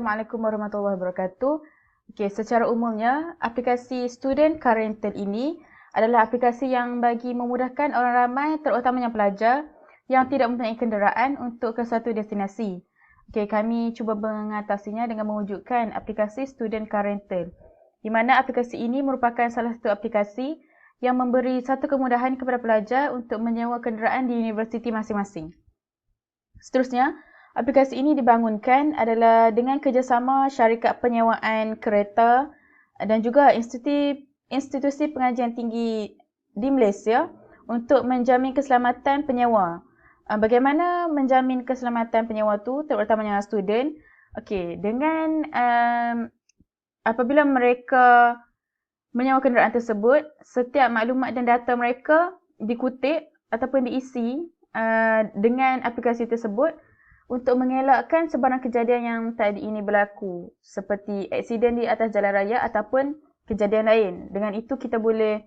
Assalamualaikum warahmatullahi wabarakatuh. Okey, secara umumnya, aplikasi Student Car Rental ini adalah aplikasi yang bagi memudahkan orang ramai, terutamanya pelajar yang tidak mempunyai kenderaan untuk ke satu destinasi. Okey, kami cuba mengatasinya dengan mewujudkan aplikasi Student Car Rental, di mana aplikasi ini merupakan salah satu aplikasi yang memberi satu kemudahan kepada pelajar untuk menyewa kenderaan di universiti masing-masing. Seterusnya, aplikasi ini dibangunkan adalah dengan kerjasama syarikat penyewaan kereta dan juga institusi pengajian tinggi di Malaysia untuk menjamin keselamatan penyewa. Bagaimana menjamin keselamatan penyewa tu, terutamanya student? Okey, dengan apabila mereka menyewa kenderaan tersebut, setiap maklumat dan data mereka dikutip ataupun diisi dengan aplikasi tersebut untuk mengelakkan sebarang kejadian yang tadi ini berlaku, seperti aksiden di atas jalan raya ataupun kejadian lain. Dengan itu kita boleh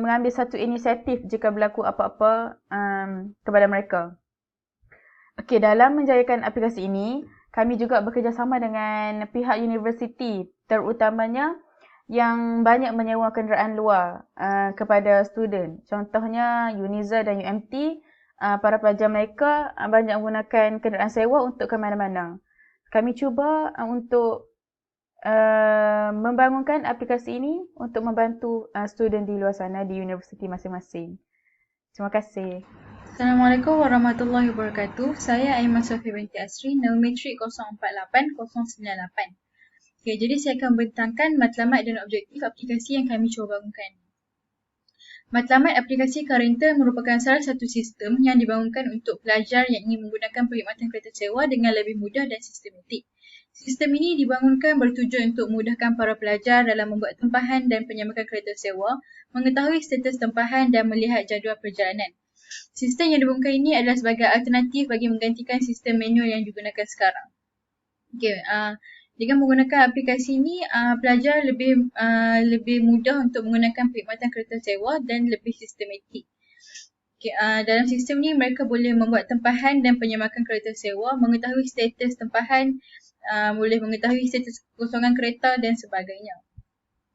mengambil satu inisiatif jika berlaku apa-apa kepada mereka. Okey, dalam menjayakan aplikasi ini, kami juga bekerjasama dengan pihak universiti, terutamanya yang banyak menyewa kenderaan luar kepada student. Contohnya Uniza dan UMT, para pelajar mereka banyak menggunakan kenderaan sewa untuk ke mana-mana. Kami cuba untuk membangunkan aplikasi ini untuk membantu student di luar sana di universiti masing-masing. Terima kasih. Assalamualaikum warahmatullahi wabarakatuh. Saya Aiman Sofia binti Asri, nama matrik 048098. Okay, jadi saya akan bentangkan matlamat dan objektif aplikasi yang kami cuba bangunkan. Matlamat aplikasi Car Rental merupakan salah satu sistem yang dibangunkan untuk pelajar yang ingin menggunakan perkhidmatan kereta sewa dengan lebih mudah dan sistematik. Sistem ini dibangunkan bertujuan untuk memudahkan para pelajar dalam membuat tempahan dan penyamakan kereta sewa, mengetahui status tempahan dan melihat jadual perjalanan. Sistem yang dibangunkan ini adalah sebagai alternatif bagi menggantikan sistem manual yang digunakan sekarang. Okay, dengan menggunakan aplikasi ini, pelajar lebih mudah untuk menggunakan perkhidmatan kereta sewa dan lebih sistematik. Okay, dalam sistem ni mereka boleh membuat tempahan dan penyamakan kereta sewa, mengetahui status tempahan, boleh mengetahui status kekosongan kereta dan sebagainya.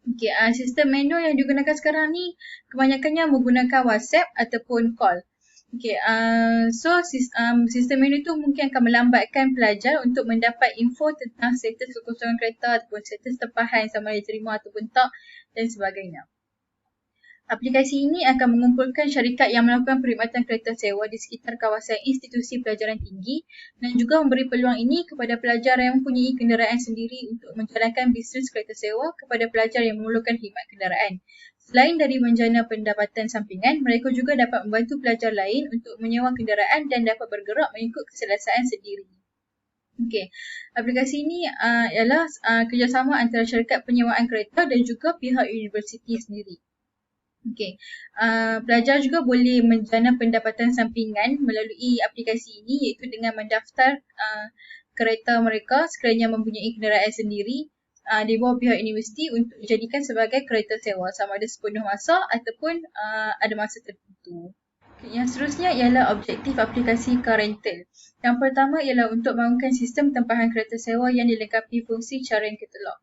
Okay, sistem manual yang digunakan sekarang ni kebanyakannya menggunakan WhatsApp ataupun call. Okay, sistem manual tu mungkin akan melambatkan pelajar untuk mendapat info tentang status kekosongan kereta ataupun status tempahan sama ada diterima ataupun tak dan sebagainya. Aplikasi ini akan mengumpulkan syarikat yang melakukan perkhidmatan kereta sewa di sekitar kawasan institusi pelajaran tinggi dan juga memberi peluang ini kepada pelajar yang mempunyai kenderaan sendiri untuk menjalankan bisnes kereta sewa kepada pelajar yang memerlukan khidmat kenderaan. Selain dari menjana pendapatan sampingan, mereka juga dapat membantu pelajar lain untuk menyewa kenderaan dan dapat bergerak mengikut keselesaan sendiri. Okey, aplikasi ini ialah kerjasama antara syarikat penyewaan kereta dan juga pihak universiti sendiri. Okey, pelajar juga boleh menjana pendapatan sampingan melalui aplikasi ini iaitu dengan mendaftar kereta mereka sekiranya mempunyai kenderaan sendiri di bawah pihak universiti untuk dijadikan sebagai kereta sewa sama ada sepenuh masa ataupun ada masa tertentu. Yang seterusnya ialah objektif aplikasi Car Rental. Yang pertama ialah untuk bangunkan sistem tempahan kereta sewa yang dilengkapi fungsi carian katalog.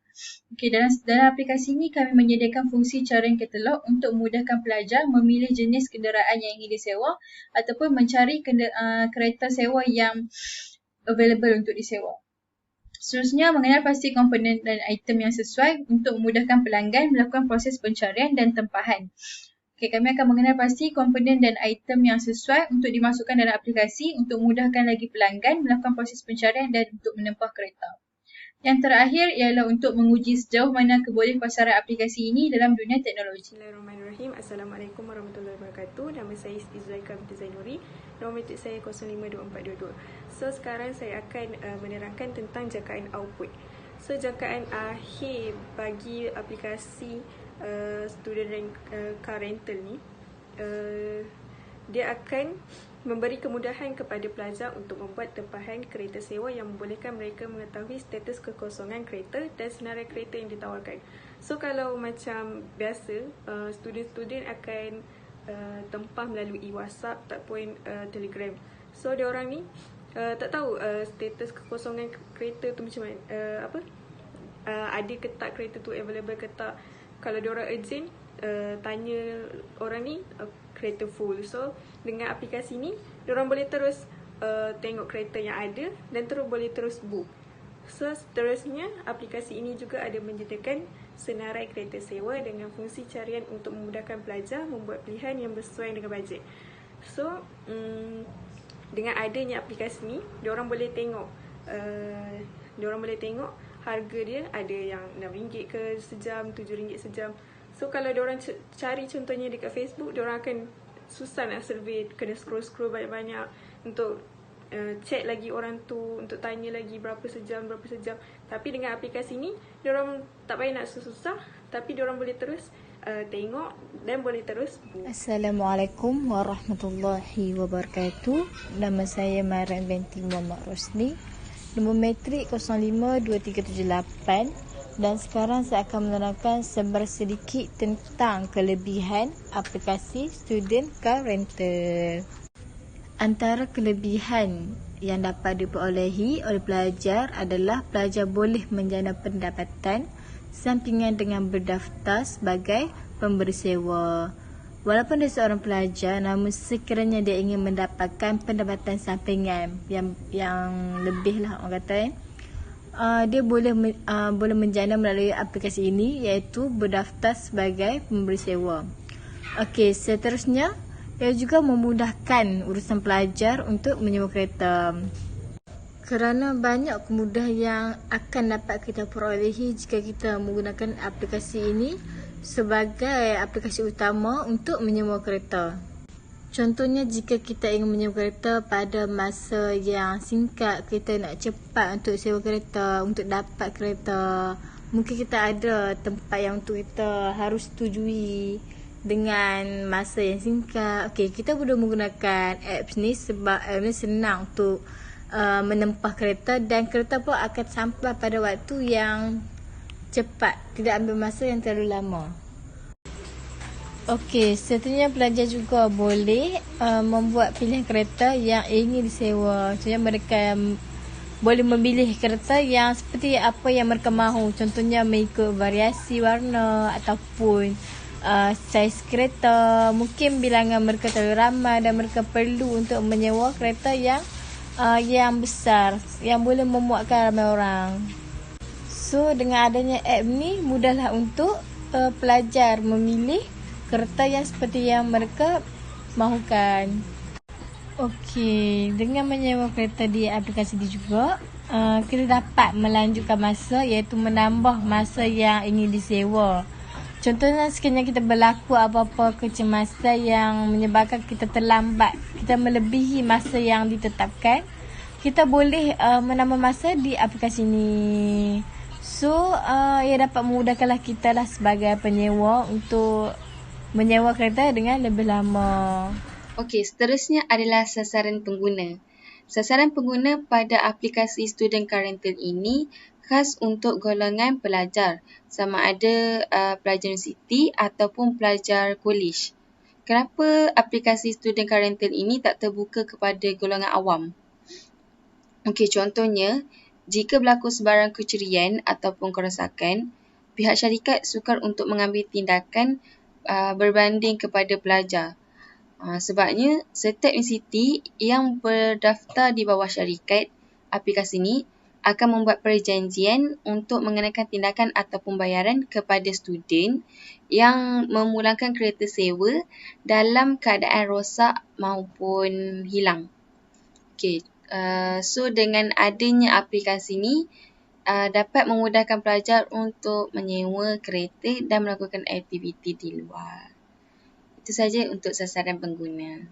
Okey, dalam aplikasi ini kami menyediakan fungsi carian katalog untuk memudahkan pelajar memilih jenis kenderaan yang ingin disewa ataupun mencari kereta sewa yang available untuk disewa. Seterusnya, mengenal pasti komponen dan item yang sesuai untuk memudahkan pelanggan melakukan proses pencarian dan tempahan. Okay, kami akan mengenal pasti komponen dan item yang sesuai untuk dimasukkan dalam aplikasi untuk memudahkan lagi pelanggan melakukan proses pencarian dan untuk menempah kereta. Yang terakhir ialah untuk menguji sejauh mana kebolehpasaran aplikasi ini dalam dunia teknologi. Bismillahirrahmanirrahim. Assalamualaikum warahmatullahi wabarakatuh. Nama saya Siti Zulaika binti Zainuri. Nombor matrik saya 052422. So, sekarang saya akan menerangkan tentang jangkaan output. So, jangkaan akhir bagi aplikasi Student Car Rental ni, dia akan memberi kemudahan kepada pelajar untuk membuat tempahan kereta sewa yang membolehkan mereka mengetahui status kekosongan kereta dan senarai kereta yang ditawarkan. So, kalau macam biasa, student-student akan tempah melalui WhatsApp ataupun Telegram. So, diorang ni tak tahu status kekosongan kereta tu macam mana, ada ke tak kereta tu available ke tak. Kalau diorang urgent, tanya orang ni, kereta full. So dengan aplikasi ni diorang boleh terus tengok kereta yang ada dan terus boleh terus book. So seterusnya, aplikasi ini juga ada menyediakan senarai kereta sewa dengan fungsi carian untuk memudahkan pelajar membuat pilihan yang bersesuaian dengan bajet. So dengan adanya aplikasi ni, diorang boleh tengok harga dia, ada yang RM6 ke sejam, RM7 sejam. So kalau diorang cari contohnya dekat Facebook, diorang akan susah nak survey, kena scroll banyak-banyak untuk check lagi orang tu, untuk tanya lagi berapa sejam. Tapi dengan aplikasi ni, diorang tak payah nak susah, tapi diorang boleh terus tengok dan boleh terus book. Assalamualaikum warahmatullahi wabarakatuh. Nama saya Mariam binti Muhammad Rosni, nombor matrik 052378, dan sekarang saya akan menerangkan sedikit tentang kelebihan aplikasi Student Car Rental. Antara kelebihan yang dapat diperolehi oleh pelajar adalah pelajar boleh menjana pendapatan sampingan dengan berdaftar sebagai pemberi sewa. Walaupun dia seorang pelajar, namun sekiranya dia ingin mendapatkan pendapatan sampingan yang lebih lah orang kata, dia boleh menjana melalui aplikasi ini, iaitu berdaftar sebagai pemberi sewa. Okey, seterusnya ia juga memudahkan urusan pelajar untuk menyewa kereta. Kerana banyak kemudahan yang akan dapat kita perolehi jika kita menggunakan aplikasi ini sebagai aplikasi utama untuk menyewa kereta. Contohnya, jika kita ingin menyewa kereta pada masa yang singkat, kita nak cepat untuk sewa kereta, untuk dapat kereta, mungkin kita ada tempat yang untuk kita harus setujui dengan masa yang singkat. Okey, kita boleh menggunakan apps ni sebab apps ni senang untuk menempah kereta, dan kereta pun akan sampai pada waktu yang cepat, tidak ambil masa yang terlalu lama. Okey, seterusnya pelajar juga boleh membuat pilihan kereta yang ingin disewa. Contohnya mereka boleh memilih kereta yang seperti apa yang mereka mahu. Contohnya mengikut variasi warna ataupun saiz kereta. Mungkin bilangan mereka terlalu ramai dan mereka perlu untuk menyewa kereta yang besar, yang boleh memuatkan ramai orang. So dengan adanya app ni, mudahlah untuk pelajar memilih kereta yang seperti yang mereka mahukan. Okey, dengan menyewa kereta di aplikasi ini juga, kita dapat melanjutkan masa, iaitu menambah masa yang ingin disewa. Contohnya, sekiranya kita berlaku apa-apa kecemasan yang menyebabkan kita terlambat, kita melebihi masa yang ditetapkan, kita boleh menambah masa di aplikasi ini. So, ia dapat memudahkanlah kita lah sebagai penyewa untuk menyewa kereta dengan lebih lama. Okey, seterusnya adalah sasaran pengguna. Sasaran pengguna pada aplikasi Student Car Rental ini khas untuk golongan pelajar, sama ada pelajar universiti ataupun pelajar college. Kenapa aplikasi Student Car Rental ini tak terbuka kepada golongan awam? Okey, contohnya, jika berlaku sebarang kecerian ataupun kerosakan, pihak syarikat sukar untuk mengambil tindakan berbanding kepada pelajar. Sebabnya, setiap universiti yang berdaftar di bawah syarikat aplikasi ini akan membuat perjanjian untuk mengenakan tindakan ataupun bayaran kepada student yang memulangkan kereta sewa dalam keadaan rosak maupun hilang. Okay. So dengan adanya aplikasi ini dapat memudahkan pelajar untuk menyewa kereta dan melakukan aktiviti di luar. Itu saja untuk sasaran pengguna.